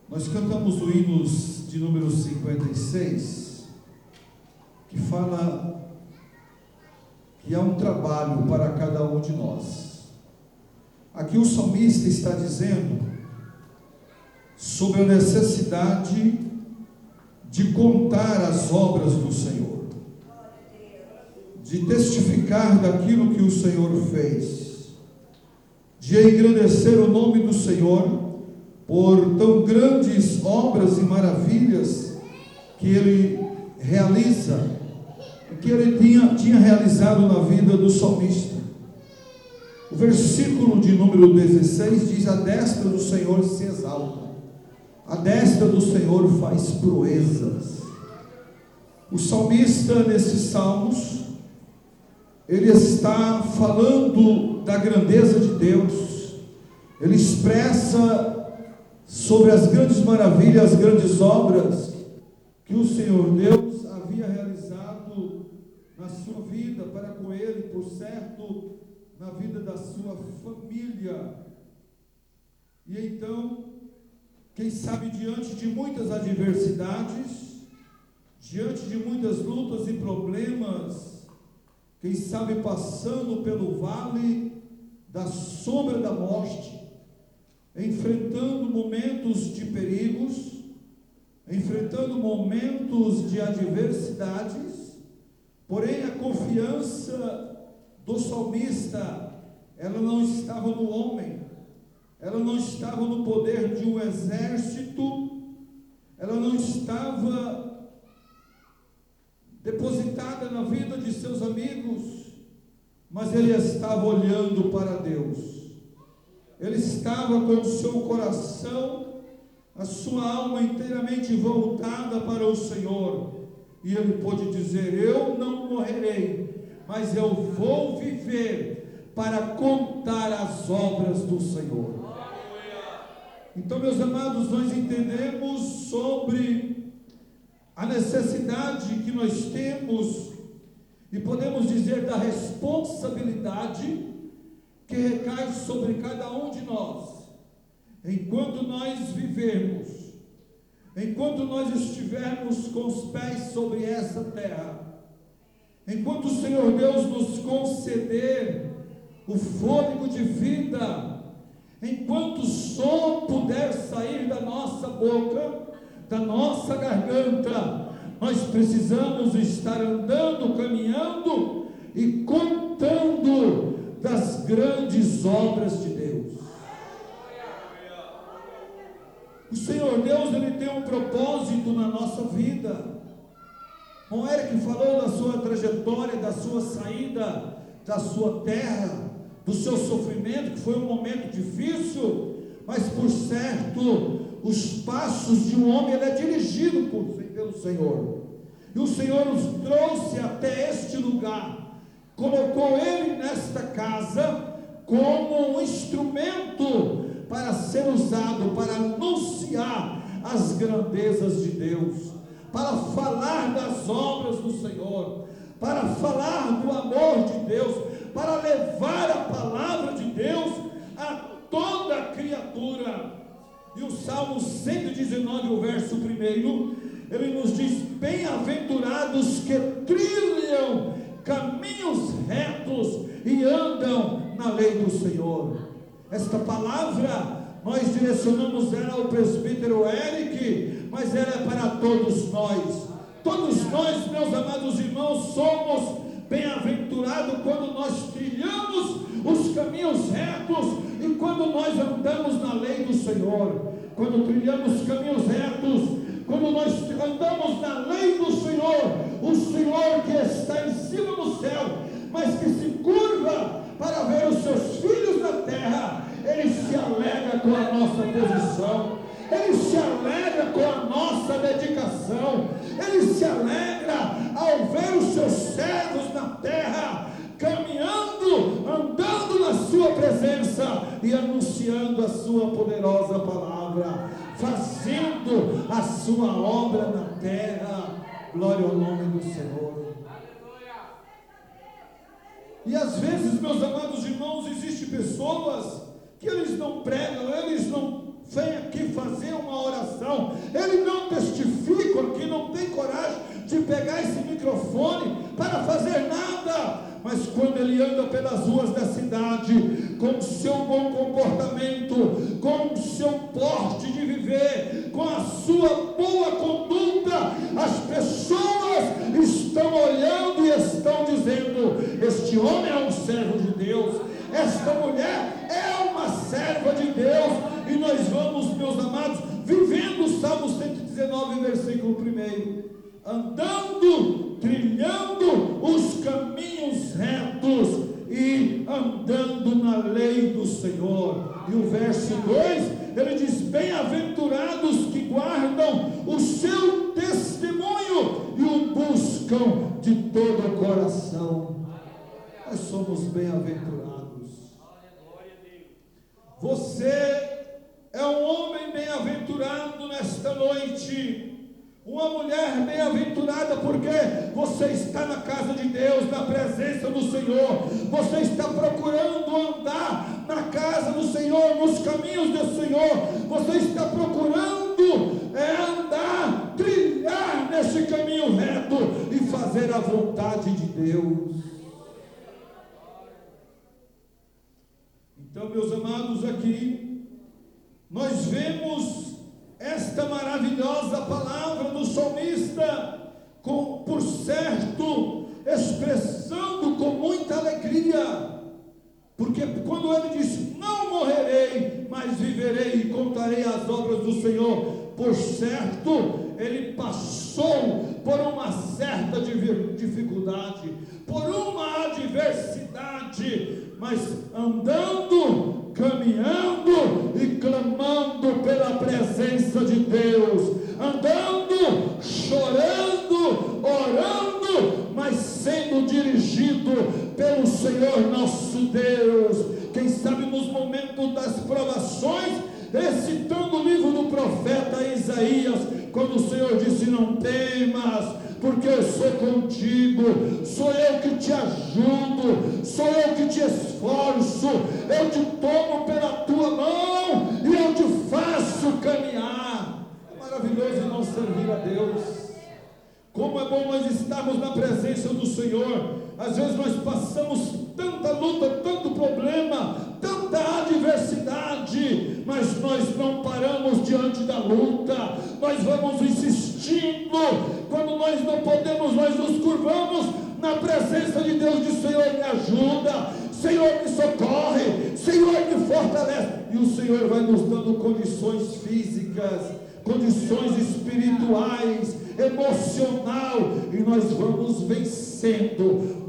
nós cantamos o hino de número 56, que fala que há um trabalho para cada um de nós. Aqui o salmista está dizendo sobre a necessidade de contar as obras do Senhor, de testificar daquilo que o Senhor fez, de engrandecer o nome do Senhor por tão grandes obras e maravilhas que Ele realiza, que Ele tinha realizado na vida do salmista. O versículo de número 16 diz: a destra do Senhor se exalta, a destra do Senhor faz proezas. O salmista, nesses salmos, ele está falando da grandeza de Deus. Ele expressa sobre as grandes maravilhas, as grandes obras que o Senhor Deus havia realizado na sua vida, para com ele, por certo, na vida da sua família. E então, quem sabe, diante de muitas adversidades, diante de muitas lutas e problemas, quem sabe passando pelo vale da sombra da morte, enfrentando momentos de perigos, enfrentando momentos de adversidades, porém a confiança do salmista, ela não estava no homem, ela não estava no poder de um exército, ela não estava depositada na vida de seus amigos, mas ele estava olhando para Deus. Ele estava com o seu coração, a sua alma inteiramente voltada para o Senhor, e ele pôde dizer: eu não morrerei, mas eu vou viver para contar as obras do Senhor. Então, meus amados, nós entendemos sobre a necessidade que nós temos, e podemos dizer da responsabilidade que recai sobre cada um de nós, enquanto nós vivermos, enquanto nós estivermos com os pés sobre essa terra, enquanto o Senhor Deus nos conceder o fôlego de vida, enquanto o som puder sair da nossa boca, da nossa garganta, nós precisamos estar andando, caminhando e contando das grandes obras de Deus. O Senhor Deus, Ele tem um propósito na nossa vida. O Eric falou da sua trajetória, da sua saída da sua terra, do seu sofrimento, que foi um momento difícil, mas por certo, os passos de um homem, ele é dirigido pelo Senhor. E o Senhor nos trouxe até este lugar, colocou ele nesta casa como um instrumento para ser usado, para anunciar as grandezas de Deus, para falar das obras do Senhor, para falar do amor de Deus, para levar a palavra de Deus a toda a criatura. E o Salmo 119, o verso 1, ele nos diz: bem-aventurados que trilham caminhos retos e andam na lei do Senhor. Esta palavra, nós direcionamos ela ao presbítero Eric, mas ela é para todos nós. Todos nós, meus amados irmãos, somos bem-aventurados quando nós trilhamos os caminhos retos e quando nós andamos na lei do Senhor. Quando trilhamos caminhos retos, quando nós andamos na lei do Senhor, o Senhor que está em cima do céu, mas que se curva para ver os seus filhos na terra, Ele se alegra com a nossa posição, Ele se alegra com a nossa dedicação, Ele se alegra ao ver os seus servos na terra, caminhando, andando na sua presença e anunciando a sua poderosa palavra, fazendo a sua obra na terra. Glória ao nome do Senhor. E às vezes, meus amados irmãos, existem pessoas que eles não pregam, eles não fazer uma oração, ele não testifica aqui, não tem coragem de pegar esse microfone para fazer nada, mas quando ele anda pelas ruas da cidade, com o seu bom comportamento, com o seu porte de viver, com a sua boa conduta, as pessoas estão olhando e estão dizendo: este homem é um servo de Deus, esta mulher é uma serva de Deus. E nós vamos, meus amados, vivendo o Salmo 119, versículo 1, andando, trilhando os caminhos retos e andando na lei do Senhor. E o verso 2, ele diz: bem-aventurados que guardam o seu testemunho e o buscam de todo o coração. Nós somos bem-aventurados. Você é um homem bem-aventurado nesta noite, uma mulher bem-aventurada, porque você está na casa de Deus, na presença do Senhor. Você está procurando andar na casa do Senhor, nos caminhos do Senhor. Você está procurando andar, trilhar nesse caminho reto e fazer a vontade de Deus. Então, meus amados, aqui nós vemos esta maravilhosa palavra do salmista, por certo, expressando com muita alegria, porque quando ele diz: não morrerei, mas viverei e contarei as obras do Senhor, por certo, ele passou por uma certa dificuldade, por uma adversidade, mas andando, caminhando e clamando pela presença de Deus, andando, chorando, orando, mas sendo dirigido pelo Senhor nosso Deus. Quem sabe nos momentos das provações, recitando o livro do profeta Isaías, quando o Senhor disse: não temas, porque eu sou contigo, sou eu que te ajudo, sou eu que te esforço, eu te tomo pela tua mão e eu te faço caminhar. É maravilhoso irmão servir a Deus. Como é bom nós estarmos na presença do Senhor. Às vezes nós passamos tanta luta, tanto problema, tanta adversidade, mas nós não paramos diante da luta, nós vamos insistindo. Quando nós não podemos, nós nos curvamos na presença de Deus, de Senhor, me ajuda, Senhor, me socorre, Senhor, me fortalece. E o Senhor vai nos dando condições físicas, condições espirituais, emocional, e nós vamos vencendo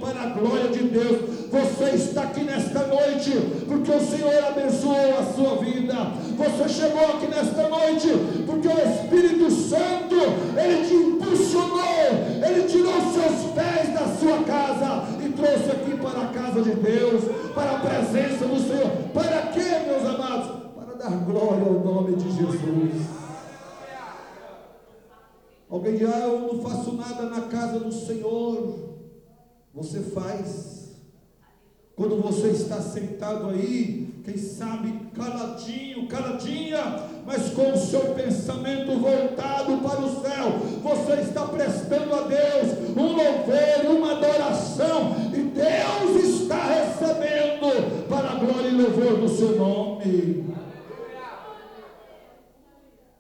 para a glória de Deus. Você está aqui nesta noite porque o Senhor abençoou a sua vida. Você chegou aqui nesta noite porque o Espírito Santo, ele te impulsionou, ele tirou os seus pés da sua casa e trouxe aqui para a casa de Deus, para a presença do Senhor. Para quê, meus amados? Para dar glória ao nome de Jesus. Alguém diz: eu não faço nada na casa do Senhor. Você faz. Quando você está sentado aí, quem sabe caladinho, caladinha, mas com o seu pensamento voltado para o céu, você está prestando a Deus um louvor, uma adoração, e Deus está recebendo para a glória e louvor do seu nome.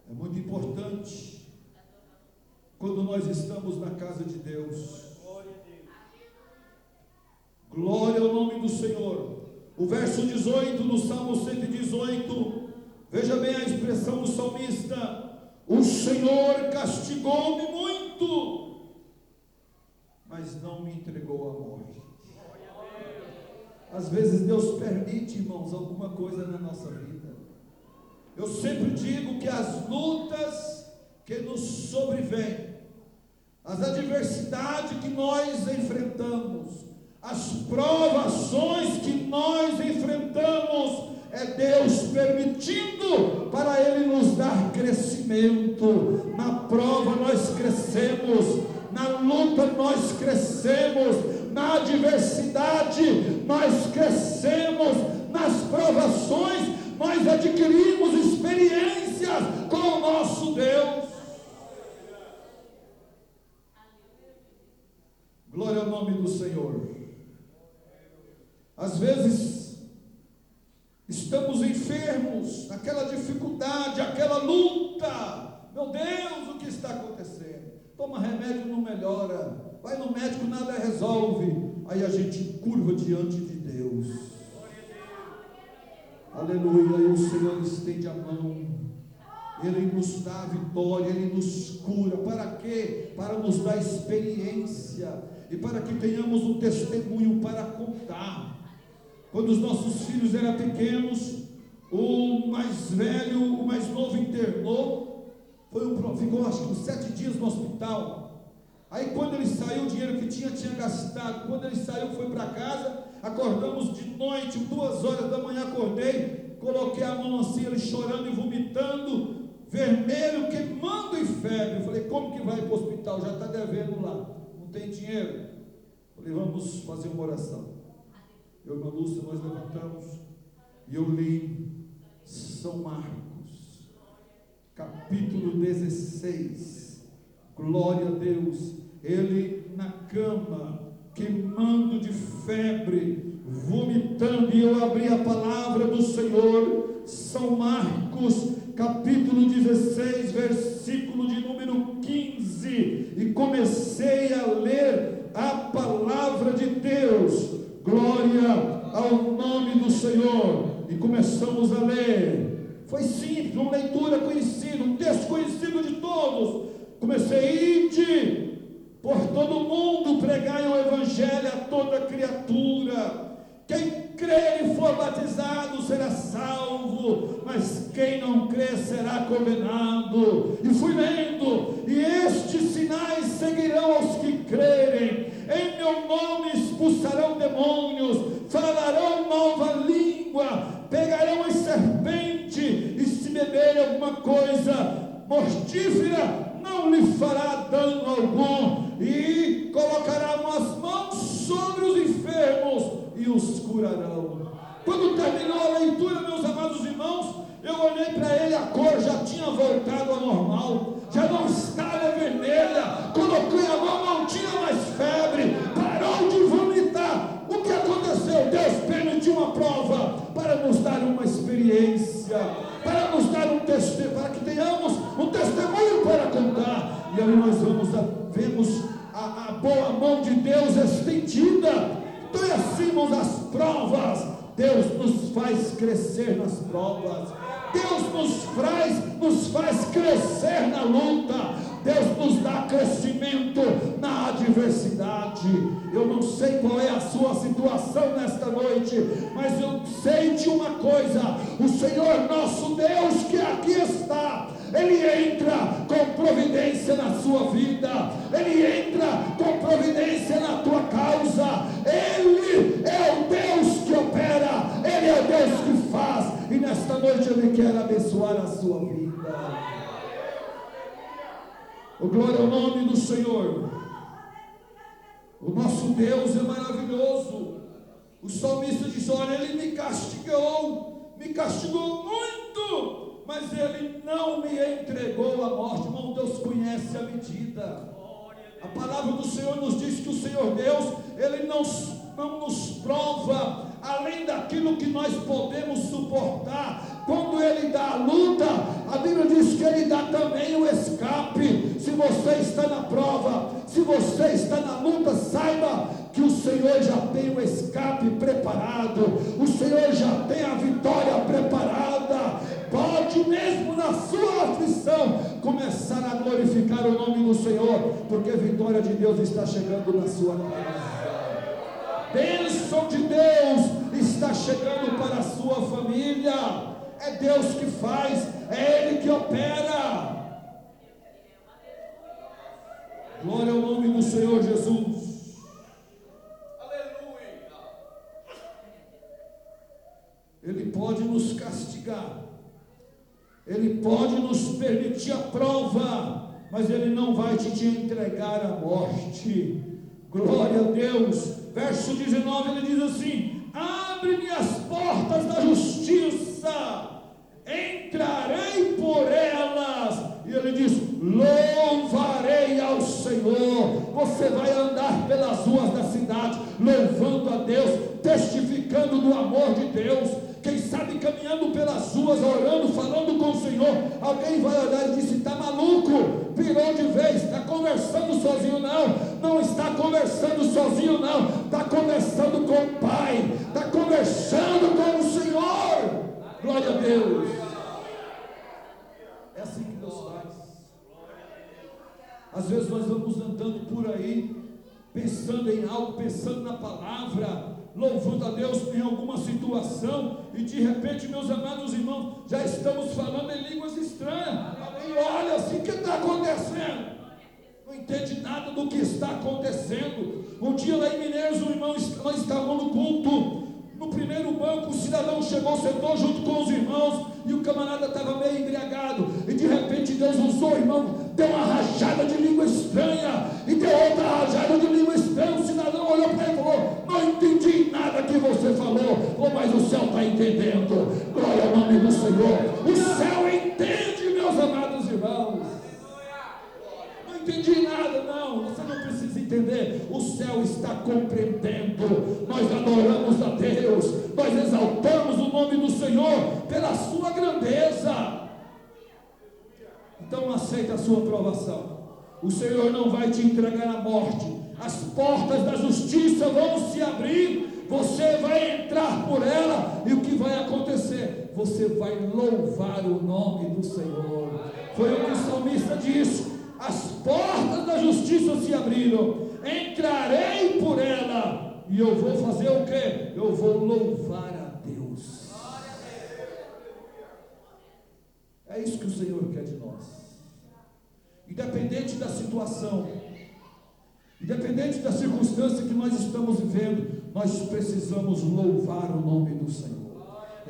É muito importante quando nós estamos na casa de Deus. Glória ao nome do Senhor. O verso 18 no Salmo 118, veja bem a expressão do salmista: o Senhor castigou-me muito, mas não me entregou à morte. Às vezes Deus permite, irmãos, alguma coisa na nossa vida. Eu sempre digo que as lutas que nos sobrevêm, as adversidades que nós enfrentamos, as provações que nós enfrentamos, é Deus permitindo para Ele nos dar crescimento. Na prova nós crescemos, na luta nós crescemos, na adversidade nós crescemos, nas provações nós adquirimos nosso Deus. Glória ao nome do Senhor. Às vezes, estamos enfermos, naquela dificuldade, aquela luta. Meu Deus, o que está acontecendo? Toma remédio, não melhora. Vai no médico, nada resolve. Aí a gente curva diante de Deus. Aleluia. E o Senhor estende a mão. Ele nos dá a vitória, Ele nos cura. Para quê? Para nos dar experiência. E para que tenhamos um testemunho para contar. Quando os nossos filhos eram pequenos, o mais velho, o mais novo internou, ficou acho que uns 7 dias no hospital. Aí quando ele saiu, o dinheiro que tinha gastado. Quando ele saiu, foi para casa, acordamos de noite, 2 horas da manhã acordei, coloquei a mão assim, ele chorando e vomitando, vermelho, queimando e febre. Eu falei, como que vai para o hospital? Já está devendo lá, não tem dinheiro. Falei, vamos fazer uma oração. Eu e a Lúcia, nós levantamos e eu li São Marcos, capítulo 16. Glória a Deus. Ele na cama, queimando de febre, vomitando, e eu abri a palavra do Senhor. São Marcos, capítulo 16, versículo de número 15, e comecei a ler a palavra de Deus. Glória ao nome do Senhor. E começamos a ler. Foi simples, uma leitura conhecida, um texto conhecido de todos. Comecei, ide por todo o mundo, pregai o evangelho a toda criatura. Quem crer e for batizado será salvo, mas quem não crer será condenado. E fui lendo, e estes sinais seguirão aos que crerem. Em meu nome expulsarão demônios, falarão nova língua, pegarão a serpente, e se beberem alguma coisa mortífera, não lhe fará dano algum, e colocarão as mãos sobre os enfermos e os curarão. Quando terminou a leitura, meus amados irmãos, eu olhei para ele, a cor já tinha voltado ao normal, já não estava vermelha, coloquei a mão, não tinha mais febre, parou de vomitar. O que aconteceu? Deus permitiu uma prova para nos dar uma experiência, para nos dar um testemunho, para que tenhamos um testemunho para contar. E aí nós vemos a boa mão de Deus estendida. Então é assim, irmãos, as provas, Deus nos faz crescer nas provas, Deus nos faz crescer na luta, Deus nos dá crescimento na adversidade. Eu não sei qual é a sua situação nesta noite, mas eu sei de uma coisa: o Senhor nosso Deus que aqui está, Ele entra com providência na sua vida, Ele entra com providência na tua causa. Ele é o Deus que opera, Ele é o Deus que faz, e nesta noite Ele quer abençoar a sua vida. Glória ao nome do Senhor. O nosso Deus é maravilhoso. O salmista diz: olha, Ele me castigou muito, mas Ele não me entregou à morte. Irmão, Deus conhece a medida. A palavra do Senhor nos diz que o Senhor Deus, Ele não nos prova além daquilo que nós podemos suportar. Quando Ele dá a luta, a Bíblia diz que Ele dá também o escape. Se você está na prova, se você está na luta, saiba que o Senhor já tem o escape preparado, o Senhor já tem a vitória preparada. Pode mesmo na sua aflição começar a glorificar o nome do Senhor, porque a vitória de Deus está chegando na sua casa. Bênção de Deus está chegando para a sua família. É Deus que faz, é Ele que opera. Glória ao nome do Senhor Jesus. Aleluia. Ele pode nos castigar, Ele pode nos permitir a prova, mas Ele não vai te entregar à morte. Glória a Deus. Verso 19, ele diz assim: abre-me as portas da justiça, entrarei por elas você vai andar pelas ruas da cidade, louvando a Deus, testificando do amor de Deus. Quem sabe caminhando pelas ruas, orando, falando com o Senhor, alguém vai olhar e dizer: está maluco, pirou de vez, está conversando sozinho. Não está conversando sozinho, não, está conversando com o Pai, está conversando com o Senhor. Glória a Deus. É assim que Deus faz. Às vezes nós vamos andando por aí, pensando em algo, pensando na palavra, louvando a Deus em alguma situação, e de repente, meus amados irmãos, já estamos falando em línguas estranhas. Alguém olha assim: o que está acontecendo? Não entende nada do que está acontecendo. Um dia lá em Mineiros, nós estávamos no culto. No primeiro banco, o cidadão chegou, sentou junto com os irmãos, e o camarada estava meio embriagado, e de repente Deus usou o irmão, deu uma rajada de língua estranha, e deu outra rajada de língua estranha. O cidadão olhou para ele e falou: não entendi nada que você falou. Mas o céu está entendendo. Glória ao nome do Senhor. O céu entende, meus amados irmãos. Não entendi nada, não, você não precisa entender, o céu está compreendendo. Nós adoramos a Deus, nós exaltamos o nome do Senhor pela sua grandeza. Então aceita a sua provação. O Senhor não vai te entregar à morte. As portas da justiça vão se abrir, você vai entrar por ela, e o que vai acontecer? Você vai louvar o nome do Senhor. Foi o que o salmista disse: as portas da justiça se abriram, entrarei por ela, e eu vou fazer o quê? Eu vou louvar a Deus. É isso que o Senhor quer de nós. Independente da situação, independente da circunstância que nós estamos vivendo, nós precisamos louvar o nome do Senhor.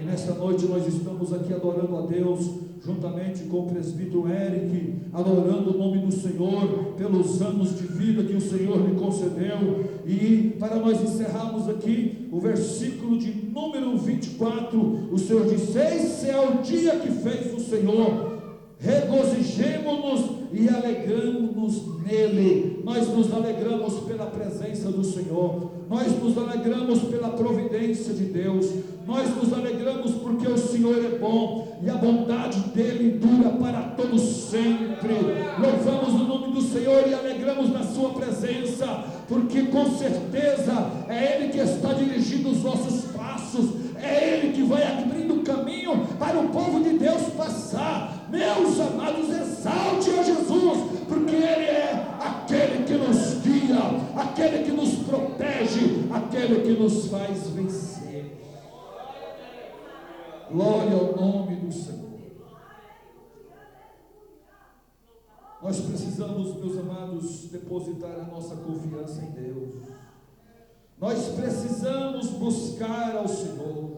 E nesta noite nós estamos aqui adorando a Deus, juntamente com o presbítero Eric, adorando o nome do Senhor pelos anos de vida que o Senhor lhe concedeu. E para nós encerrarmos aqui o versículo de número 24, o Senhor diz: esse é o dia que fez o Senhor, regozijemo-nos e alegramos-nos nele. Nós nos alegramos pela presença do Senhor, nós nos alegramos pela providência de Deus, nós nos alegramos porque o Senhor é bom e a bondade dele dura para todos sempre. Louvamos o nome do Senhor e alegramos na sua presença, porque com certeza é ele que está dirigindo os nossos passos, é ele que vai abrindo caminho para o povo de Deus passar. Meus amados, exalte a Jesus, porque ele é aquele que nos guia, aquele que nos protege, aquele que nos faz vencer. Glória ao nome do Senhor. Nós precisamos, meus amados, depositar a nossa confiança em Deus. Nós precisamos buscar ao Senhor.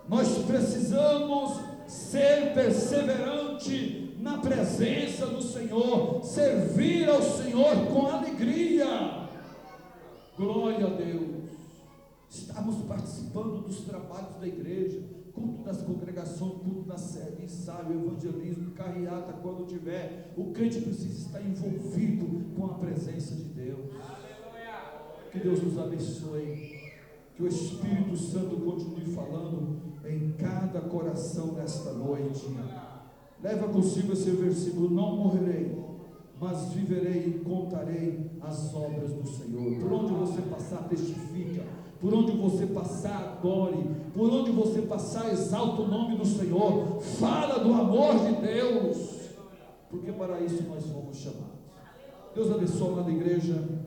Nós precisamos ser perseverante na presença do Senhor, servir ao Senhor com alegria. Glória a Deus. Estamos participando dos trabalhos da igreja, culto das congregações, culto da sede, ensaio, evangelismo, carreata, quando tiver. O crente precisa estar envolvido com a presença de Deus. Que Deus nos abençoe, que o Espírito Santo continue falando em cada coração nesta noite. Leva consigo esse versículo: não morrerei, mas viverei e contarei as obras do Senhor. Por onde você passar, testifica. Por onde você passar, adore. Por onde você passar, exalta o nome do Senhor. Fala do amor de Deus, porque para isso nós fomos chamados. Deus abençoe a igreja.